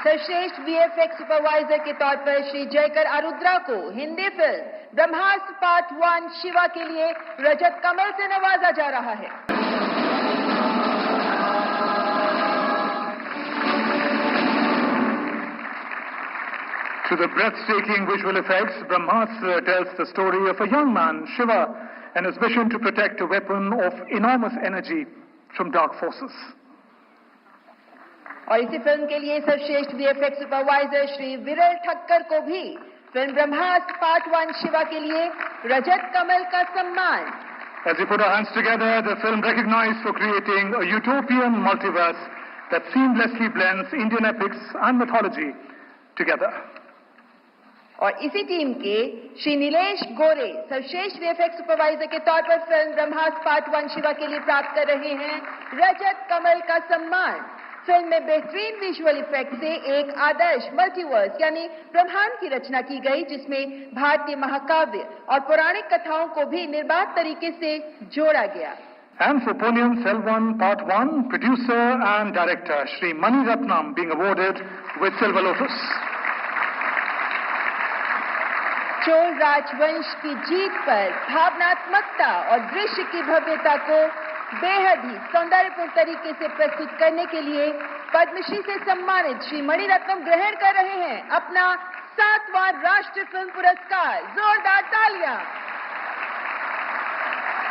सर्वश्रेष्ठ VFX supervisor के तौर पर श्री जयकर आरुद्रा को हिंदी फिल्म ब्रह्मास्त्र पार्ट 1 शिवा के लिए रजत कमल से नवाजा जा रहा है। To the breathtaking visual effects, Brahmastra tells the story of a young man, Shiva, and his mission to protect a weapon of enormous energy from dark forces. और इसी फिल्म के लिए सर्वश्रेष्ठ वीएफएक्स सुपरवाइजर श्री विरल ठक्कर को भी फिल्म ब्रह्मास्त्र part 1 Shiva के लिए रजत कमल का सम्मान। As we put our hands together, the film recognized for creating a utopian multiverse that seamlessly blends Indian epics and mythology together. और इसी टीम के श्री नीलेश गोरे सर्वश्रेष्ठ वीएफएक्स सुपरवाइजर के तौर पर फिल्म ब्रह्मास्त्र पार्ट 1 शिवा के लिए प्राप्त कर रहे हैं रजत कमल का सम्मान। फिल्म में बेहतरीन विजुअल इफेक्ट से एक आदर्श मल्टीवर्स यानी ब्रह्मांड की रचना की गई, जिसमें भारतीय महाकाव्य और पौराणिक कथाओं को भी निर्बाध तरीके से जोड़ा गया। And for Ponniyin Selvan Part 1, producer and director Shri Mani Ratnam being awarded with Silver Lotus. Chola राजवंश की जीत पर भावनात्मकता और दृश्य की भव्यता को बेहद ही सौंदर्यपूर्ण तरीके से प्रस्तुत करने के लिए पद्मश्री से सम्मानित श्री मणि रत्नम ग्रहण कर रहे हैं अपना 7वां राष्ट्रीय फिल्म पुरस्कार। जोरदार तालियां।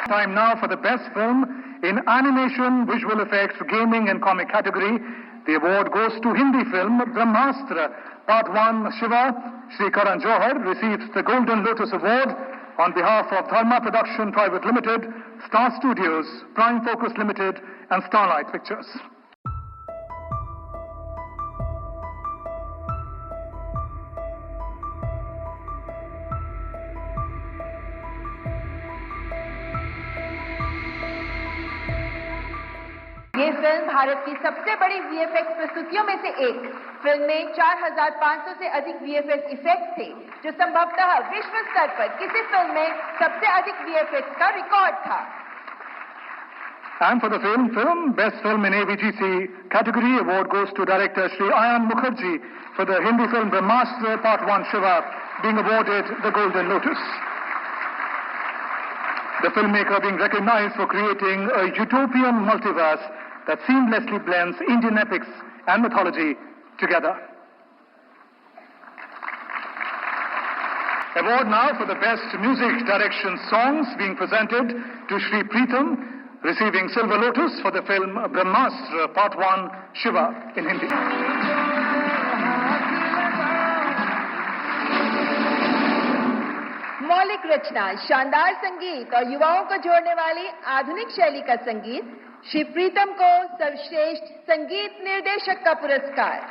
Time now for the best film in animation, visual effects, gaming and comic category. The award goes to Hindi film Brahmastra Part 1 Shiva. Shri Karan Johar receives the Golden Lotus Award on behalf of Dharma Production Private Limited, Star Studios, Prime Focus Limited and Starlight Pictures. ये film Bharat की सबसे बड़ी VFX प्रस्तुतियों में से एक। Film में 4500 से अधिक वीएफएक्स इफेक्ट थे, जो संभवतः विश्व स्तर पर किसी फिल्म में सबसे अधिक वीएफएक्स का रिकॉर्ड था। And for the film Best Film in AVGC category, award goes to director Shri Ayan Mukherjee for the Hindi film Brahmastra Part 1 Shiva, being awarded the Golden Lotus. The filmmaker being recognized for creating a utopian multiverse that seamlessly blends Indian epics and mythology together. Award now for the Best Music Direction Songs being presented to Shri Preetham, receiving Silver Lotus for the film Brahmastra Part 1 Shiva in Hindi. मौलिक रचना, शानदार संगीत और युवाओं को जोड़ने वाली आधुनिक शैली का संगीत, श्री प्रीतम को सर्वश्रेष्ठ संगीत निर्देशक का पुरस्कार।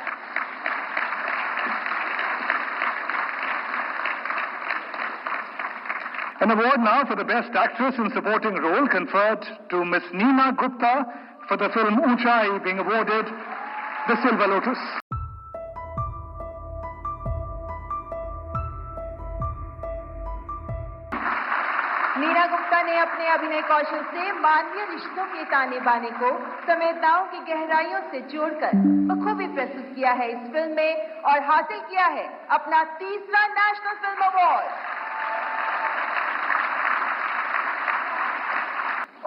An award now for the Best Actress in Supporting Role conferred to Miss Neema Gupta for the film Unchai, being awarded the Silver Lotus. Neena Gupta ने अपने अभिनय कौशल से मानवीय रिश्तों के ताने बाने को संवेदनाओं की गहराइयों से जोड़कर बखूबी प्रस्तुत किया है इस फिल्म में और हासिल किया है अपना 3रा नेशनल फिल्म अवार्ड।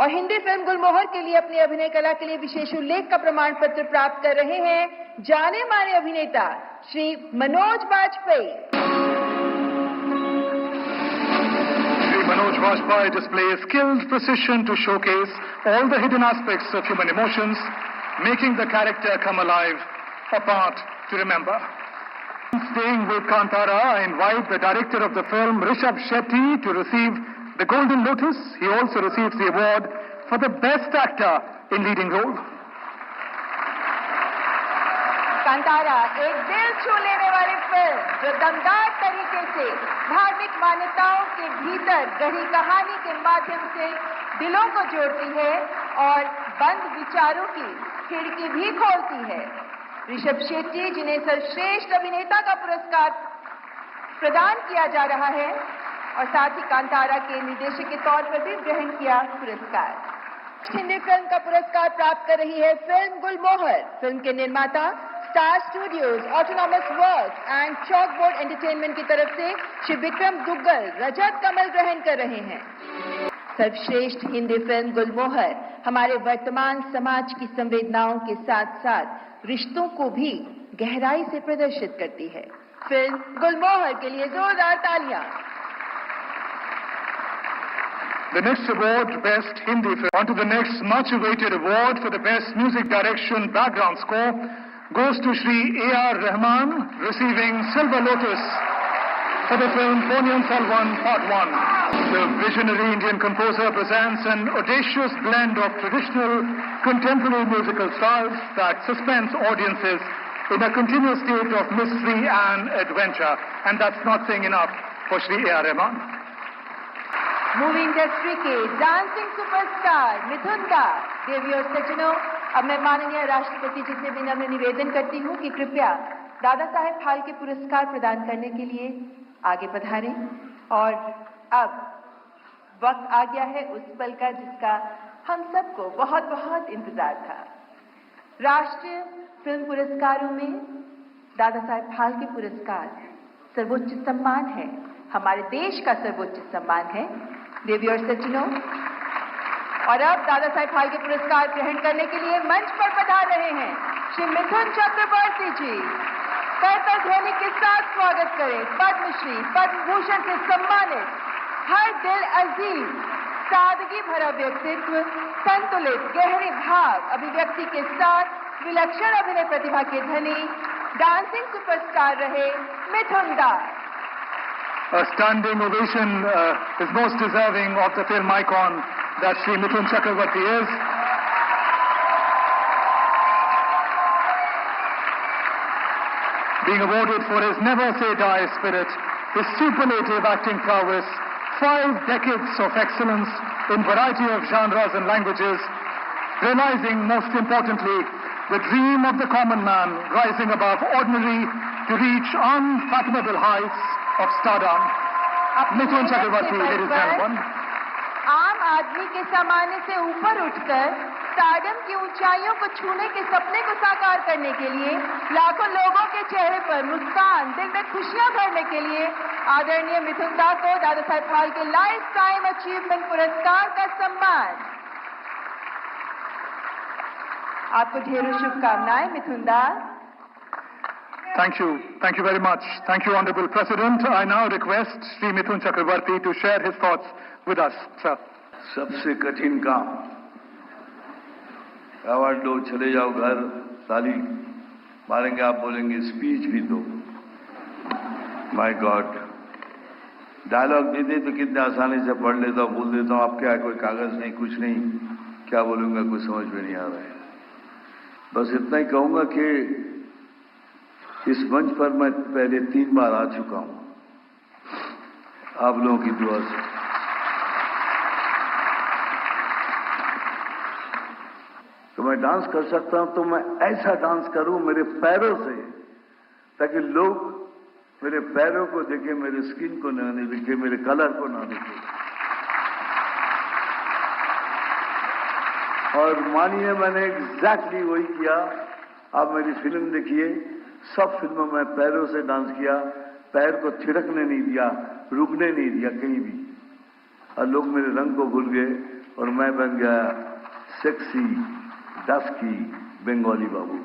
और हिंदी फिल्म गुलमोहर के लिए अपनी अभिनय कला के लिए विशेष उल्लेख का प्रमाण पत्र प्राप्त कर रहे हैं जाने माने अभिनेता Shri Manoj Vajpayee. Manoj Vajpayee displays skilled precision to showcase all the hidden aspects of human emotions, making the character come alive, a part to remember. Staying with Kantara, I invite the director of the film, Rishabh Shetty, to receive the Golden Lotus. He also receives the award for the Best Actor in Leading Role. Kantara एक दिल छू लेने वाली film जो दमदार तरीके से धार्मिक मान्यताओं के भीतर गहरी कहानी के माध्यम से दिलों को जोड़ती है और बंद विचारों की खिड़की भी खोलती है। ऋषभ शेट्टी, जिन्हें सर्वश्रेष्ठ अभिनेता का पुरस्कार प्रदान किया जा रहा है और साथ ही कांतारा के निर्देशक के तौर पर भी ग्रहण किया पुरस्कार। हिंदी फिल्म का पुरस्कार प्राप्त कर रही है फिल्म गुलमोहर। फिल्म के निर्माता star studios, autonomous works and chalkboard entertainment की तरफ से श्री विक्रम दुग्गल रजत कमल ग्रहण कर रहे हैं। सर्वश्रेष्ठ हिंदी फिल्म गुलमोहर हमारे वर्तमान समाज की संवेदनाओं के साथ साथ रिश्तों को भी गहराई से प्रदर्शित करती है। फिल्म गुलमोहर के लिए जोरदार तालियां। The next award, Best Hindi Film. On to the next much-awaited award for the Best Music Direction Background Score goes to Shri A.R. Rahman, receiving Silver Lotus for the film Ponniyin Selvan Part 1. The visionary Indian composer presents an audacious blend of traditional contemporary musical styles that suspense audiences in a continuous state of mystery and adventure. And that's not saying enough for Shri A.R. Rahman. Movie industry के dancing superstar मिथुन दा, देवी और सज्जनों, अब मैं माननीय राष्ट्रपति जी से विनम्र निवेदन करती हूं कि कृपया दादा साहेब फाल्के पुरस्कार प्रदान करने के लिए आगे पधारें। और अब वक्त आ गया है उस पल का जिसका हम सबको बहुत बहुत इंतजार था। राष्ट्रीय फिल्म पुरस्कारों में दादा साहेब फाल्के पुरस्कार सर्वोच्च सम्मान है, हमारे देश का सर्वोच्च सम्मान है। देवी और सज्जनों, और अब दादा साहेब फाल्के पुरस्कार ग्रहण करने के लिए मंच पर पधार रहे हैं श्री मिथुन चक्रवर्ती जी। करताल ध्वनि के साथ स्वागत करें पद्मश्री, पद्म भूषण से सम्मानित, हर दिल अजीज, सादगी भरा व्यक्तित्व, संतुलित गहरे भाव अभिव्यक्ति के साथ विलक्षण अभिनय प्रतिभा के धनी, डांसिंग सुपरस्टार रहे मिथुन दा। A standing ovation is most deserving of the film icon that Shri Mithun Chakravarti is. Being awarded for his never-say-die spirit, his superlative acting prowess, 5 decades of excellence in variety of genres and languages, realizing most importantly the dream of the common man rising above ordinary to reach unfathomable heights of stardom. Mithun Chakravarti, ladies and gentlemen. आम आदमी के सामान्य से ऊपर उठकर stardom की ऊंचाइयों को छूने के सपने को साकार करने के लिए लाखों लोगों के चेहरे पर मुस्कान, दिल में खुशियां भरने के लिए आदरणीय मिथुन दा को Dada Saheb Phalke life time achievement पुरस्कार का सम्मान। आपको ढेरों शुभकामनाएं मिथुन दा। Thank you very much. Thank you, Honorable President. I now request Shri Mithun Chakravarti to share his thoughts with us, sir. सबसे कठिन काम, अवार्ड लो, चले जाओ घर, ताली मारेंगे, आप बोलेंगे स्पीच भी दो। माय गॉड, डायलॉग दे दे तो कितने आसानी से पढ़ लेता हूँ, बोल देता हूँ। आप क्या, कोई कागज नहीं, कुछ नहीं, क्या बोलूंगा कुछ समझ में नहीं आ रहा है। बस इतना ही कहूंगा कि इस मंच पर मैं पहले 3 बार आ चुका हूं, आप लोगों की दुआ से। तो मैं डांस कर सकता हूं तो मैं ऐसा डांस करूं मेरे पैरों से, ताकि लोग मेरे पैरों को देखें, मेरे स्किन को ना देखे, मेरे कलर को ना देखे। और मानिए मैंने एग्जैक्टली वही किया। आप मेरी फिल्म देखिए, सब फिल्मों में पैरों से डांस किया, पैर को थिरकने नहीं दिया, रुकने नहीं दिया कहीं भी। और लोग मेरे रंग को भूल गए और मैं बन गया सेक्सी डस्की बंगाली बाबू।